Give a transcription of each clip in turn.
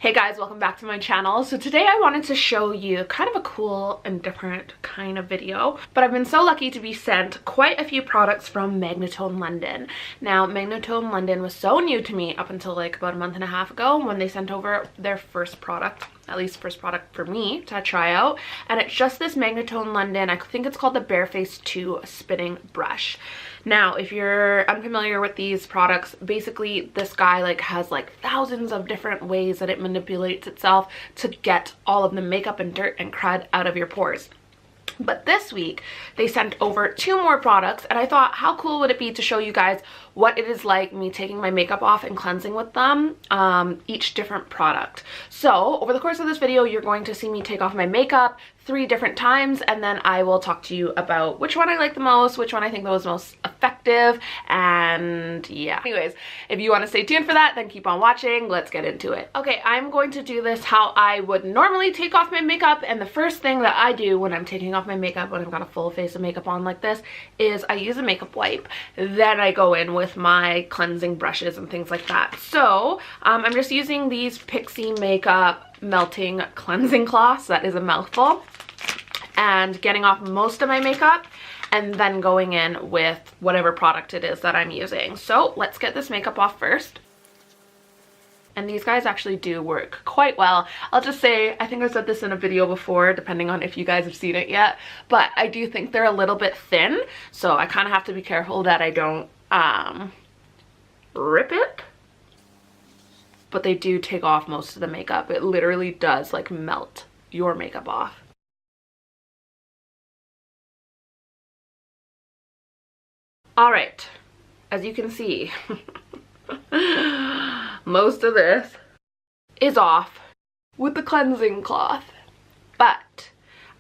Hey guys, welcome back to my channel. So today I wanted to show you kind of a cool and different kind of video, but I've been so lucky to be sent quite a few products from Magnitone London. Now, Magnitone London was so new to me up until like about a month and a half ago when they sent over their first product, at least first product for me to try out, and it's just this Magnitone London, I think it's called the Bareface 2 spinning brush. Now, if you're unfamiliar with these products, basically this guy has thousands of different ways that it manipulates itself to get all of the makeup and dirt and crud out of your pores. But this week they sent over 2 more products, and I thought, how cool would it be to show you guys what it is like me taking my makeup off and cleansing with them, each different product. So over the course of this video you're going to see me take off my makeup 3 different times, and then I will talk to you about which one I like the most, which one I think was most effective, and yeah. Anyways, if you want to stay tuned for that, then keep on watching. Let's get into it. Okay, I'm going to do this how I would normally take off my makeup, and the first thing that I do when I'm taking off my makeup, when I've got a full face of makeup on like this, is I use a makeup wipe. Then I go in with my cleansing brushes and things like that. So I'm just using these Pixie Makeup melting cleansing cloths, that is a mouthful, and getting off most of my makeup and then going in with whatever product it is that I'm using. So let's get this makeup off first. And these guys actually do work quite well. I'll just say, I think I said this in a video before, depending on if you guys have seen it yet, but I do think they're a little bit thin, so I kind of have to be careful that I don't rip it. But they do take off most of the makeup. It literally does melt your makeup off. All right, as you can see, most of this is off with the cleansing cloth. But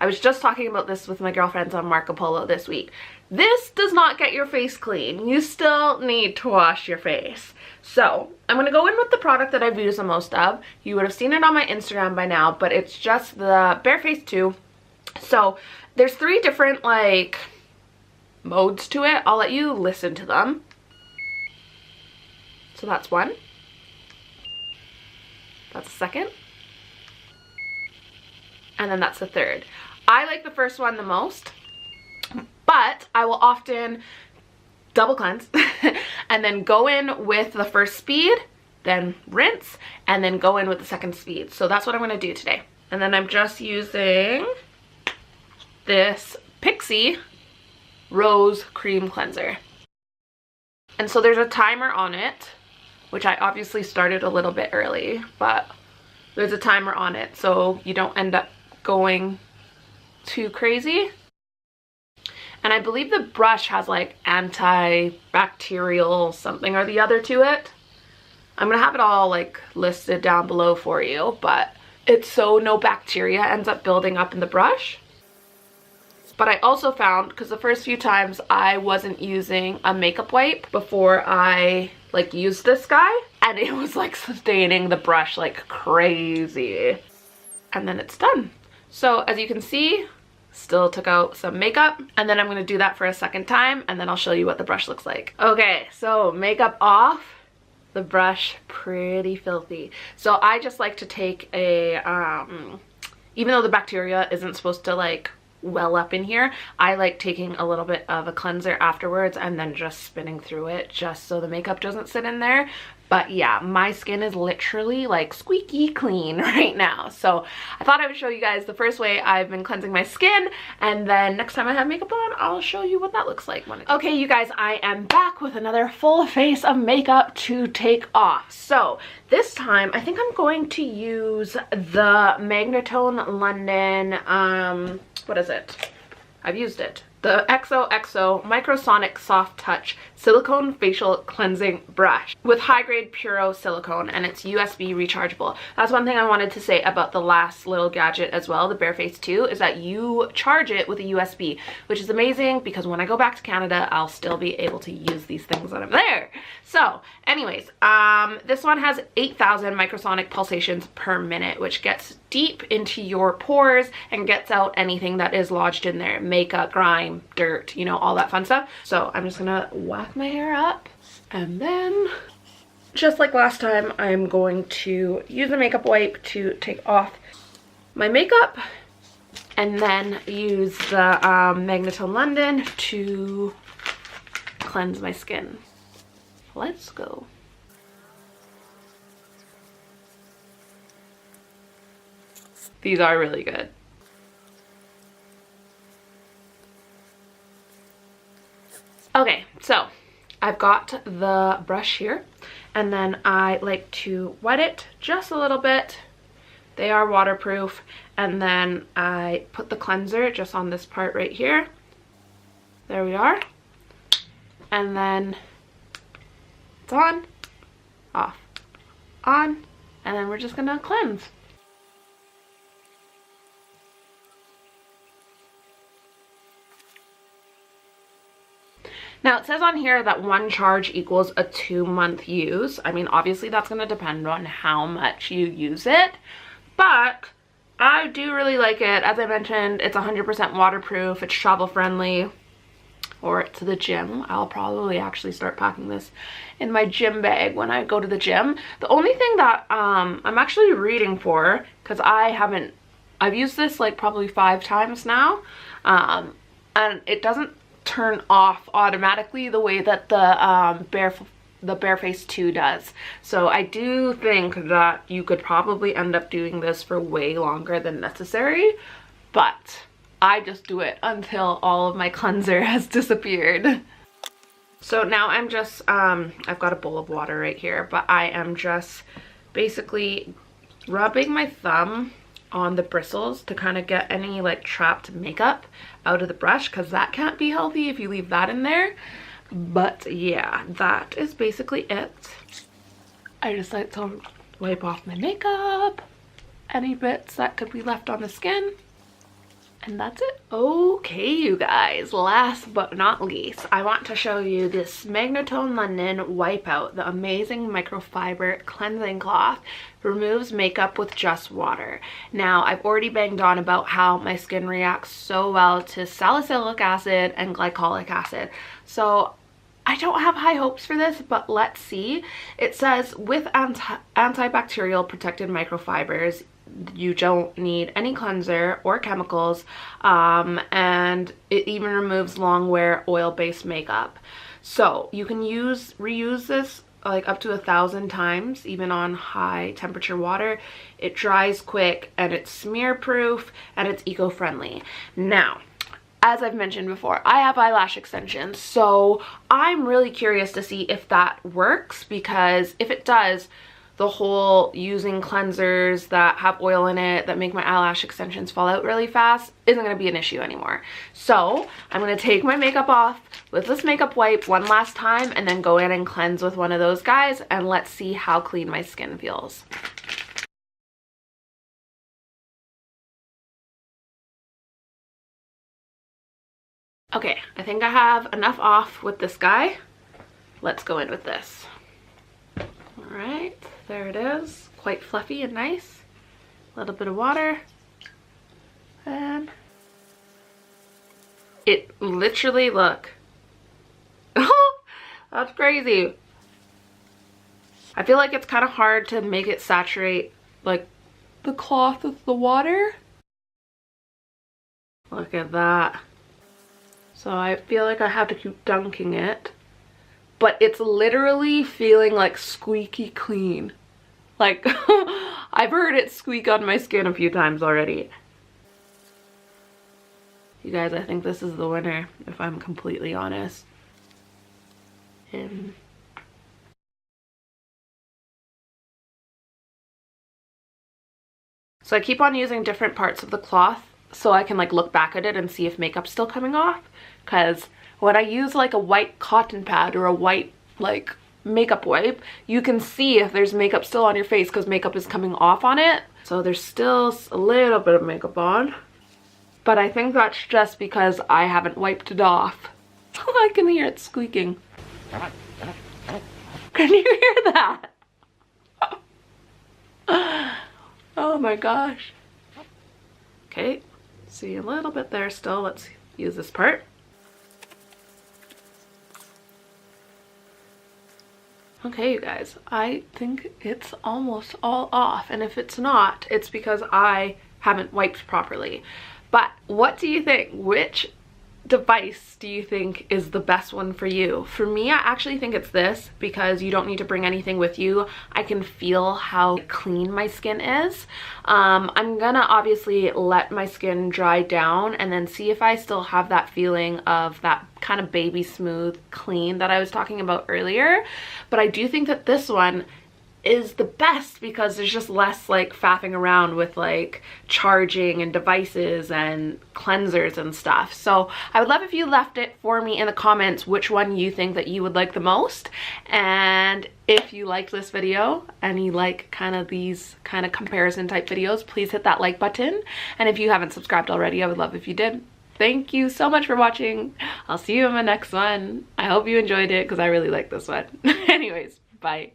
I was just talking about this with my girlfriends on Marco Polo this week. This does not get your face clean. You still need to wash your face. So I'm going to go in with the product that I've used the most of. You would have seen it on my Instagram by now, but it's just the Bareface 2. So there's 3 different modes to it. I'll let you listen to them. So that's 1. That's a 2nd. And then that's the 3rd. I like the first one the most, but I will often double cleanse and then go in with the first speed, then rinse, and then go in with the 2nd speed. So that's what I'm going to do today. And then I'm just using this Pixie Rose Cream Cleanser. And so there's a timer on it, which I obviously started a little bit early, but there's a timer on it so you don't end up going too crazy. And I believe the brush has antibacterial something or the other to it. I'm gonna have it all listed down below for you, but it's so no bacteria ends up building up in the brush. But I also found, because the first few times I wasn't using a makeup wipe before I used this guy, and it was staining the brush like crazy. And then it's done. So as you can see, still took out some makeup, and then I'm going to do that for a 2nd time, and then I'll show you what the brush looks like. Okay, so makeup off, the brush pretty filthy. So I just like to take a, even though the bacteria isn't supposed to well up in here, I like taking a little bit of a cleanser afterwards and then just spinning through it just so the makeup doesn't sit in there. But yeah, my skin is literally squeaky clean right now. So I thought I would show you guys the first way I've been cleansing my skin, and then next time I have makeup on, I'll show you what that looks like. Okay, you guys, I am back with another full face of makeup to take off. So this time, I think I'm going to use the Magnitone London, what is it? I've used it. The xoxo Microsonic Soft Touch Silicone Facial Cleansing Brush with high-grade Puro silicone, and it's USB rechargeable. That's one thing I wanted to say about the last little gadget as well, the Bareface 2, is that you charge it with a USB, which is amazing because when I go back to Canada, I'll still be able to use these things when I'm there. So anyways, this one has 8,000 microsonic pulsations per minute, which gets deep into your pores and gets out anything that is lodged in there, makeup, grime, dirt, you know, all that fun stuff. So I'm just gonna whack my hair up and then just like last time, I'm going to use a makeup wipe to take off my makeup and then use the Magnitone London to cleanse my skin. Let's go. These are really good. Okay, so I've got the brush here, and then I like to wet it just a little bit. They are waterproof, and then I put the cleanser just on this part right here. There we are. And then it's on, off, on, and then we're just gonna cleanse. Now it says on here that one charge equals a 2-month use. I mean, obviously that's going to depend on how much you use it, but I do really like it. As I mentioned, it's 100% waterproof, it's travel friendly, or to the gym. I'll probably actually start packing this in my gym bag when I go to the gym. The only thing that I'm actually reading for, because I've used this like probably 5 times now, and it doesn't turn off automatically the way that the Bareface 2 does. So I do think that you could probably end up doing this for way longer than necessary, but I just do it until all of my cleanser has disappeared. So now I'm just I've got a bowl of water right here, but I am just basically rubbing my thumb on the bristles to kind of get any like trapped makeup out of the brush, because that can't be healthy if you leave that in there. But yeah, that is basically it. I just like to wipe off my makeup, any bits that could be left on the skin, and that's it. Okay, you guys, last but not least, I want to show you this Magnitone London Wipeout, the amazing microfiber cleansing cloth. Removes makeup with just water. Now, I've already banged on about how my skin reacts so well to salicylic acid and glycolic acid. So I don't have high hopes for this, but let's see. It says with antibacterial protected microfibers, you don't need any cleanser or chemicals, and it even removes long wear oil-based makeup. So you can reuse this like up to 1,000 times, even on high temperature water. It dries quick, and it's smear proof, and it's eco-friendly. Now, as I've mentioned before, I have eyelash extensions, so I'm really curious to see if that works, because if it does, the whole using cleansers that have oil in it that make my eyelash extensions fall out really fast isn't going to be an issue anymore. So I'm going to take my makeup off with this makeup wipe one last time, and then go in and cleanse with one of those guys, and let's see how clean my skin feels. Okay, I think I have enough off with this guy. Let's go in with this. All right, there it is. Quite fluffy and nice. A little bit of water. And it literally, look. That's crazy. I feel like it's kind of hard to make it saturate like the cloth with the water. Look at that. So I feel like I have to keep dunking it, but it's literally feeling like squeaky clean. Like, I've heard it squeak on my skin a few times already. You guys, I think this is the winner, if I'm completely honest. So I keep on using different parts of the cloth so I can like look back at it and see if makeup's still coming off, because when I use like a white cotton pad or a white like makeup wipe, you can see if there's makeup still on your face because makeup is coming off on it. So there's still a little bit of makeup on, but I think that's just because I haven't wiped it off. I can hear it squeaking. Can you hear that? Oh my gosh. Okay, see a little bit there still. Let's use this part. Okay, you guys, I think it's almost all off, and if it's not, it's because I haven't wiped properly. But what do you think? Which device do you think is the best one for you? For me, I actually think it's this, because you don't need to bring anything with you. I can feel how clean my skin is. I'm gonna obviously let my skin dry down and then see if I still have that feeling of that kind of baby smooth clean that I was talking about earlier. But I do think that this one is the best because there's just less like faffing around with like charging and devices and cleansers and stuff. So I would love if you left it for me in the comments which one you think that you would like the most. And if you liked this video and you like kind of these kind of comparison type videos, please hit that like button. And if you haven't subscribed already, I would love if you did. Thank you so much for watching. I'll see you in my next one. I hope you enjoyed it because I really like this one. Anyways, bye.